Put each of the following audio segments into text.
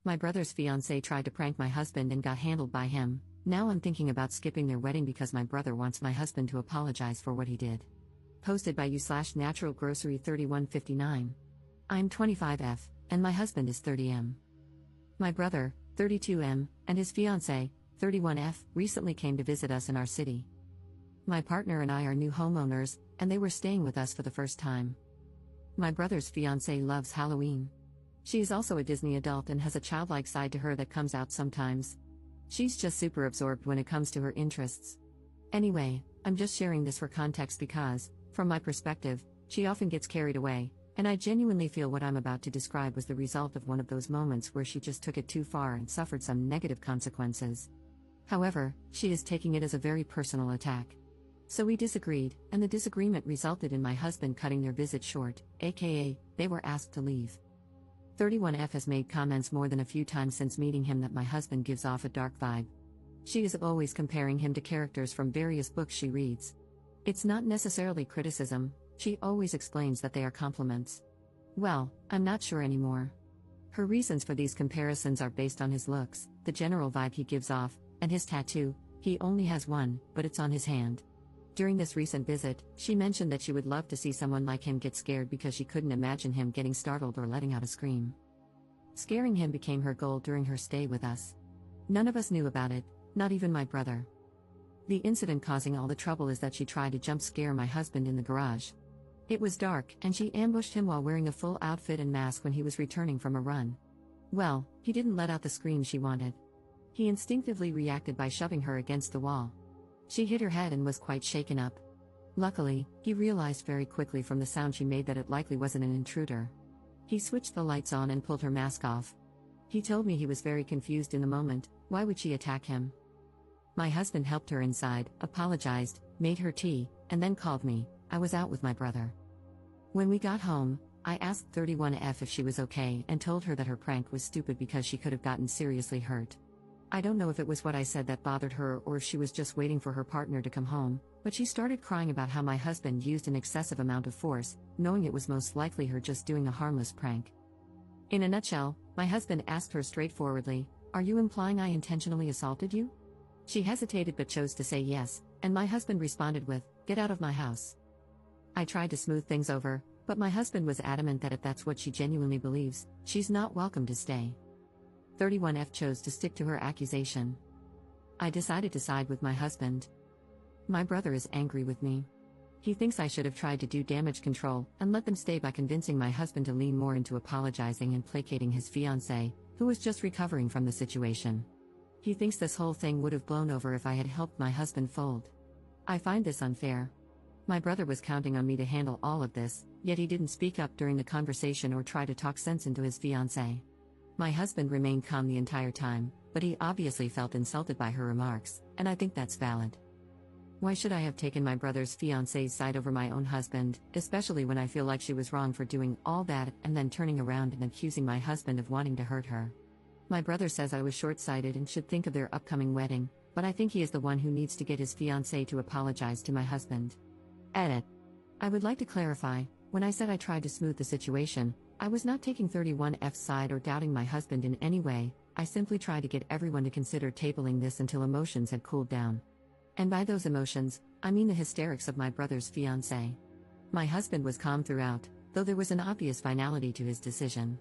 My brother's fiancée tried to prank my husband and got handled by him. Now I'm thinking about skipping their wedding because my brother wants my husband to apologize for what he did. Posted by you/Natural Grocery 3159. I'm 25F, and my husband is 30M. My brother, 32M, and his fiancée, 31F, recently came to visit us in our city. My partner and I are new homeowners, and they were staying with us for the first time. My brother's fiancée loves Halloween. She is also a Disney adult and has a childlike side to her that comes out sometimes. She's just super absorbed when it comes to her interests. Anyway, I'm just sharing this for context because, from my perspective, she often gets carried away, and I genuinely feel what I'm about to describe was the result of one of those moments where she just took it too far and suffered some negative consequences. However, she is taking it as a very personal attack. So we disagreed, and the disagreement resulted in my husband cutting their visit short, aka, they were asked to leave. 31F has made comments more than a few times since meeting him that my husband gives off a dark vibe. She is always comparing him to characters from various books she reads. It's not necessarily criticism, she always explains that they are compliments. Well, I'm not sure anymore. Her reasons for these comparisons are based on his looks, the general vibe he gives off, and his tattoo. He only has one, but it's on his hand. During this recent visit, she mentioned that she would love to see someone like him get scared because she couldn't imagine him getting startled or letting out a scream. Scaring him became her goal during her stay with us. None of us knew about it, not even my brother. The incident causing all the trouble is that she tried to jump scare my husband in the garage. It was dark, and she ambushed him while wearing a full outfit and mask when he was returning from a run. Well, he didn't let out the scream she wanted. He instinctively reacted by shoving her against the wall. She hit her head and was quite shaken up. Luckily, he realized very quickly from the sound she made that it likely wasn't an intruder. He switched the lights on and pulled her mask off. He told me he was very confused in the moment. Why would she attack him? My husband helped her inside, apologized, made her tea, and then called me. I was out with my brother. When we got home, I asked 31F if she was okay and told her that her prank was stupid because she could have gotten seriously hurt. I don't know if it was what I said that bothered her or if she was just waiting for her partner to come home, but she started crying about how my husband used an excessive amount of force, knowing it was most likely her just doing a harmless prank. In a nutshell, my husband asked her straightforwardly, "Are you implying I intentionally assaulted you?" She hesitated but chose to say yes, and my husband responded with, "Get out of my house." I tried to smooth things over, but my husband was adamant that if that's what she genuinely believes, she's not welcome to stay. 31F chose to stick to her accusation. I decided to side with my husband. My brother is angry with me. He thinks I should have tried to do damage control and let them stay by convincing my husband to lean more into apologizing and placating his fiancée, who was just recovering from the situation. He thinks this whole thing would have blown over if I had helped my husband fold. I find this unfair. My brother was counting on me to handle all of this, yet he didn't speak up during the conversation or try to talk sense into his fiancée. My husband remained calm the entire time, but he obviously felt insulted by her remarks, and I think that's valid. Why should I have taken my brother's fiancée's side over my own husband, especially when I feel like she was wrong for doing all that and then turning around and accusing my husband of wanting to hurt her? My brother says I was short-sighted and should think of their upcoming wedding, but I think he is the one who needs to get his fiancée to apologize to my husband. Edit. I would like to clarify, when I said I tried to smooth the situation, I was not taking 31F's side or doubting my husband in any way. I simply tried to get everyone to consider tabling this until emotions had cooled down. And by those emotions, I mean the hysterics of my brother's fiancée. My husband was calm throughout, though there was an obvious finality to his decision.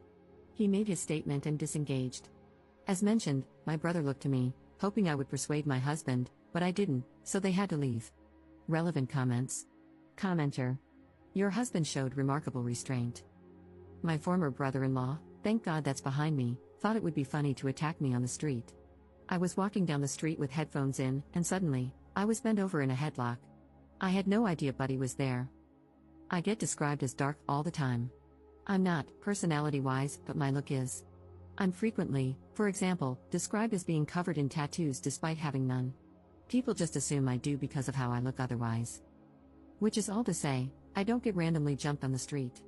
He made his statement and disengaged. As mentioned, my brother looked to me, hoping I would persuade my husband, but I didn't, so they had to leave. Relevant comments. Commenter. Your husband showed remarkable restraint. My former brother-in-law, thank God that's behind me, thought it would be funny to attack me on the street. I was walking down the street with headphones in, and suddenly, I was bent over in a headlock. I had no idea Buddy was there. I get described as dark all the time. I'm not, personality-wise, but my look is. I'm frequently, for example, described as being covered in tattoos despite having none. People just assume I do because of how I look otherwise. Which is all to say, I don't get randomly jumped on the street.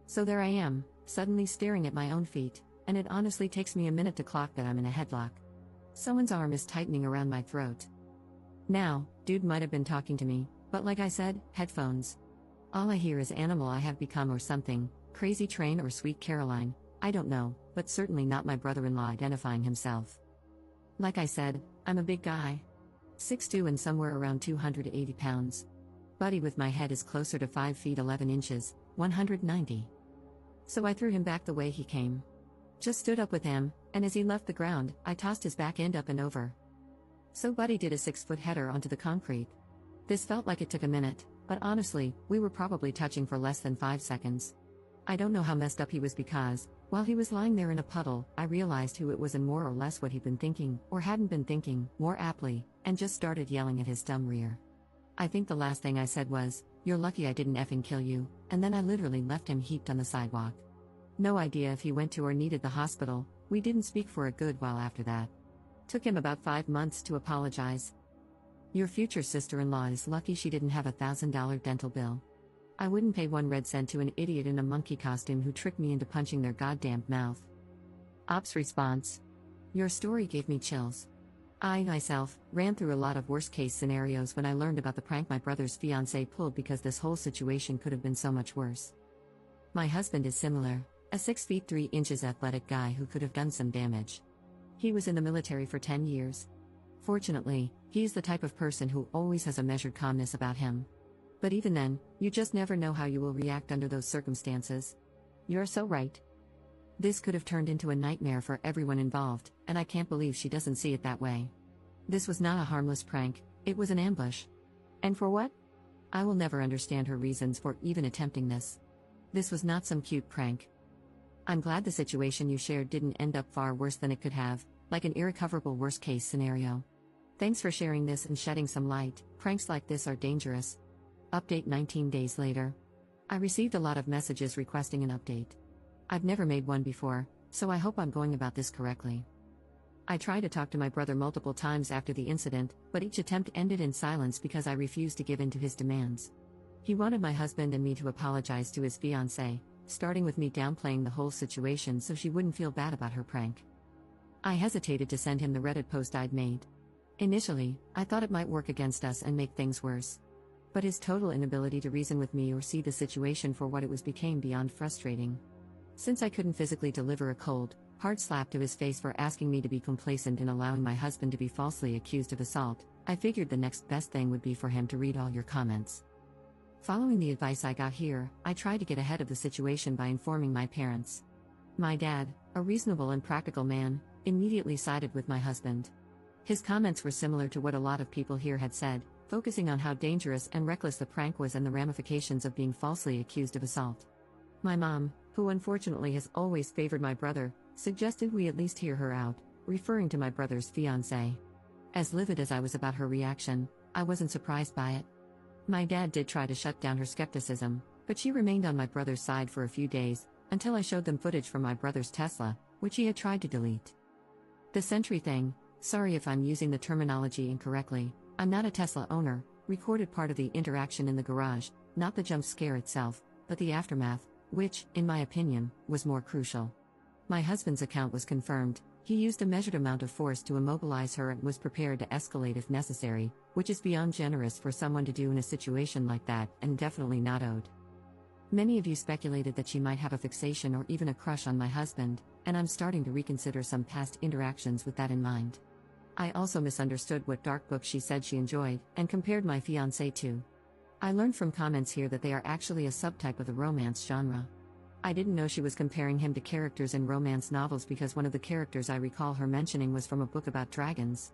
So there I am, suddenly staring at my own feet, and it honestly takes me a minute to clock that I'm in a headlock. Someone's arm is tightening around my throat. Now, dude might have been talking to me, but like I said, headphones. All I hear is Animal I Have Become or something, Crazy Train or Sweet Caroline. I don't know, but certainly not my brother-in-law identifying himself. Like I said, I'm a big guy. 6'2" and somewhere around 280 pounds. Buddy with my head is closer to 5 feet 11 inches, 190. So I threw him back the way he came. Just stood up with him, and as he left the ground, I tossed his back end up and over. So Buddy did a 6-foot header onto the concrete. This felt like it took a minute, but honestly, we were probably touching for less than 5 seconds. I don't know how messed up he was because, while he was lying there in a puddle, I realized who it was and more or less what he'd been thinking, or hadn't been thinking, more aptly, and just started yelling at his dumb rear. I think the last thing I said was, "You're lucky I didn't effing kill you," and then I literally left him heaped on the sidewalk. No idea if he went to or needed the hospital. We didn't speak for a good while after that. Took him about 5 months to apologize. Your future sister-in-law is lucky she didn't have a $1,000 dental bill. I wouldn't pay 1 red cent to an idiot in a monkey costume who tricked me into punching their goddamn mouth. Ops response. Your story gave me chills. I, myself, ran through a lot of worst-case scenarios when I learned about the prank my brother's fiancée pulled because this whole situation could have been so much worse. My husband is similar, a 6 feet 3 inches athletic guy who could have done some damage. He was in the military for 10 years. Fortunately, he's the type of person who always has a measured calmness about him. But even then, you just never know how you will react under those circumstances. You're so right. This could have turned into a nightmare for everyone involved, and I can't believe she doesn't see it that way. This was not a harmless prank, it was an ambush. And for what? I will never understand her reasons for even attempting this. This was not some cute prank. I'm glad the situation you shared didn't end up far worse than it could have, like an irrecoverable worst-case scenario. Thanks for sharing this and shedding some light. Pranks like this are dangerous. Update 19 days later. I received a lot of messages requesting an update. I've never made one before, so I hope I'm going about this correctly. I tried to talk to my brother multiple times after the incident, but each attempt ended in silence because I refused to give in to his demands. He wanted my husband and me to apologize to his fiancée, starting with me downplaying the whole situation so she wouldn't feel bad about her prank. I hesitated to send him the Reddit post I'd made. Initially, I thought it might work against us and make things worse. But his total inability to reason with me or see the situation for what it was became beyond frustrating. Since I couldn't physically deliver a cold, hard slap to his face for asking me to be complacent in allowing my husband to be falsely accused of assault, I figured the next best thing would be for him to read all your comments. Following the advice I got here, I tried to get ahead of the situation by informing my parents. My dad, a reasonable and practical man, immediately sided with my husband. His comments were similar to what a lot of people here had said, focusing on how dangerous and reckless the prank was and the ramifications of being falsely accused of assault. My mom, who unfortunately has always favored my brother, suggested we at least hear her out, referring to my brother's fiancée. As livid as I was about her reaction, I wasn't surprised by it. My dad did try to shut down her skepticism, but she remained on my brother's side for a few days, until I showed them footage from my brother's Tesla, which he had tried to delete. The Sentry thing, sorry if I'm using the terminology incorrectly, I'm not a Tesla owner, recorded part of the interaction in the garage, not the jump scare itself, but the aftermath, which, in my opinion, was more crucial. My husband's account was confirmed. He used a measured amount of force to immobilize her and was prepared to escalate if necessary, which is beyond generous for someone to do in a situation like that and definitely not owed. Many of you speculated that she might have a fixation or even a crush on my husband, and I'm starting to reconsider some past interactions with that in mind. I also misunderstood what dark book she said she enjoyed, and compared my fiancé to. I learned from comments here that they are actually a subtype of the romance genre. I didn't know she was comparing him to characters in romance novels because one of the characters I recall her mentioning was from a book about dragons.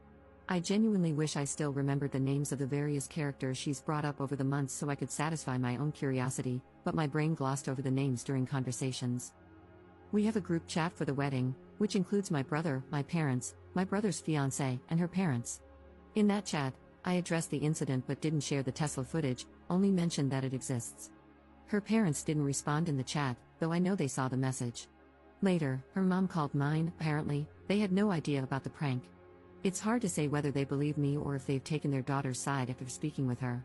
I genuinely wish I still remembered the names of the various characters she's brought up over the months so I could satisfy my own curiosity, but my brain glossed over the names during conversations. We have a group chat for the wedding, which includes my brother, my parents, my brother's fiancée, and her parents. In that chat, I addressed the incident but didn't share the Tesla footage, only mentioned that it exists. Her parents didn't respond in the chat, though I know they saw the message. Later, her mom called mine. Apparently, they had no idea about the prank. It's hard to say whether they believe me or if they've taken their daughter's side after speaking with her.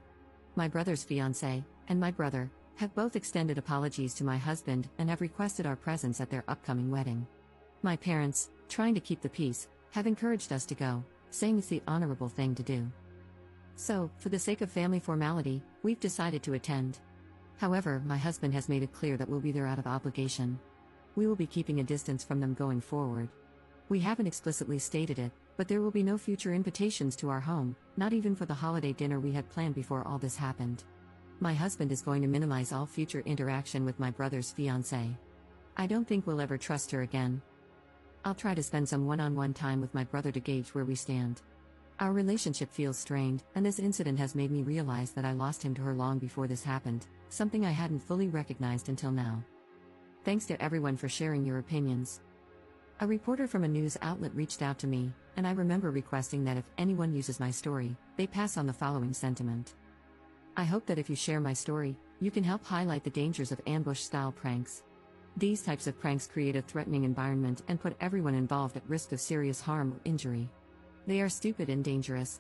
My brother's fiancée, and my brother, have both extended apologies to my husband and have requested our presence at their upcoming wedding. My parents, trying to keep the peace, have encouraged us to go, saying it's the honorable thing to do. So, for the sake of family formality, we've decided to attend. However, my husband has made it clear that we'll be there out of obligation. We will be keeping a distance from them going forward. We haven't explicitly stated it, but there will be no future invitations to our home, not even for the holiday dinner we had planned before all this happened. My husband is going to minimize all future interaction with my brother's fiancée. I don't think we'll ever trust her again. I'll try to spend some one-on-one time with my brother to gauge where we stand. Our relationship feels strained, and this incident has made me realize that I lost him to her long before this happened, something I hadn't fully recognized until now. Thanks to everyone for sharing your opinions. A reporter from a news outlet reached out to me, and I remember requesting that if anyone uses my story, they pass on the following sentiment. I hope that if you share my story, you can help highlight the dangers of ambush-style pranks. These types of pranks create a threatening environment and put everyone involved at risk of serious harm or injury. They are stupid and dangerous.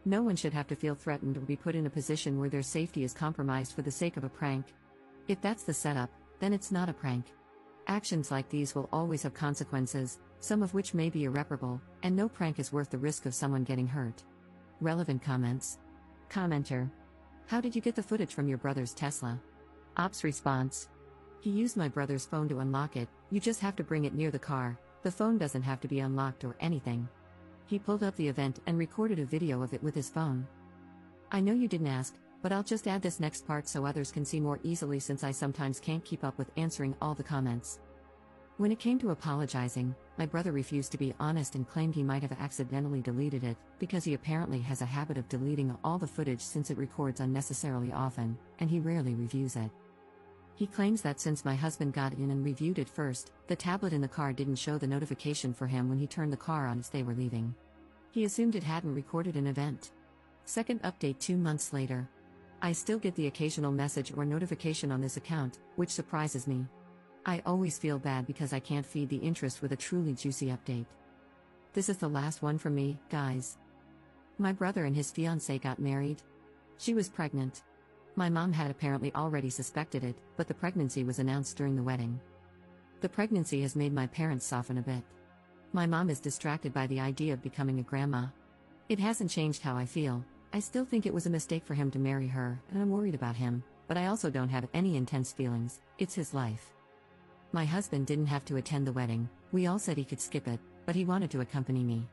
No one should have to feel threatened or be put in a position where their safety is compromised for the sake of a prank. If that's the setup, then it's not a prank. Actions like these will always have consequences, some of which may be irreparable, and no prank is worth the risk of someone getting hurt. Relevant comments. Commenter. How did you get the footage from your brother's Tesla? Ops response. He used my brother's phone to unlock it. You just have to bring it near the car. The phone doesn't have to be unlocked or anything. He pulled up the event and recorded a video of it with his phone. I know you didn't ask, but I'll just add this next part so others can see more easily since I sometimes can't keep up with answering all the comments. When it came to apologizing, my brother refused to be honest and claimed he might have accidentally deleted it, because he apparently has a habit of deleting all the footage since it records unnecessarily often, and he rarely reviews it. He claims that since my husband got in and reviewed it first, the tablet in the car didn't show the notification for him when he turned the car on as they were leaving. He assumed it hadn't recorded an event. Second update 2 months later. I still get the occasional message or notification on this account, which surprises me. I always feel bad because I can't feed the interest with a truly juicy update. This is the last one from me, guys. My brother and his fiancée got married. She was pregnant. My mom had apparently already suspected it, but the pregnancy was announced during the wedding. The pregnancy has made my parents soften a bit. My mom is distracted by the idea of becoming a grandma. It hasn't changed how I feel. I still think it was a mistake for him to marry her, and I'm worried about him, but I also don't have any intense feelings. It's his life. My husband didn't have to attend the wedding. We all said he could skip it, but he wanted to accompany me.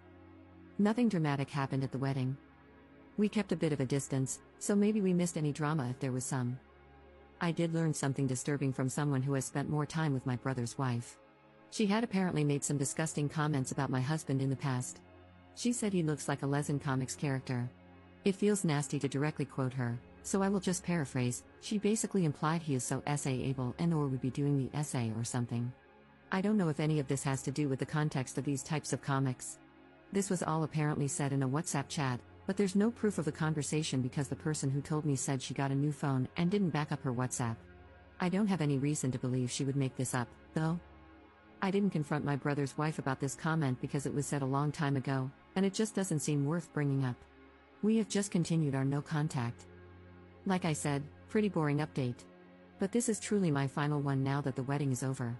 Nothing dramatic happened at the wedding. We kept a bit of a distance, so maybe we missed any drama if there was some. I did learn something disturbing from someone who has spent more time with my brother's wife. She had apparently made some disgusting comments about my husband in the past. She said he looks like a Lesson Comics character. It feels nasty to directly quote her, so I will just paraphrase. She basically implied he is so essay-able and/or would be doing the essay or something. I don't know if any of this has to do with the context of these types of comics. This was all apparently said in a WhatsApp chat, but there's no proof of the conversation because the person who told me said she got a new phone and didn't back up her WhatsApp. I don't have any reason to believe she would make this up, though. I didn't confront my brother's wife about this comment because it was said a long time ago, and it just doesn't seem worth bringing up. We have just continued our no contact. Like I said, pretty boring update. But this is truly my final one now that the wedding is over.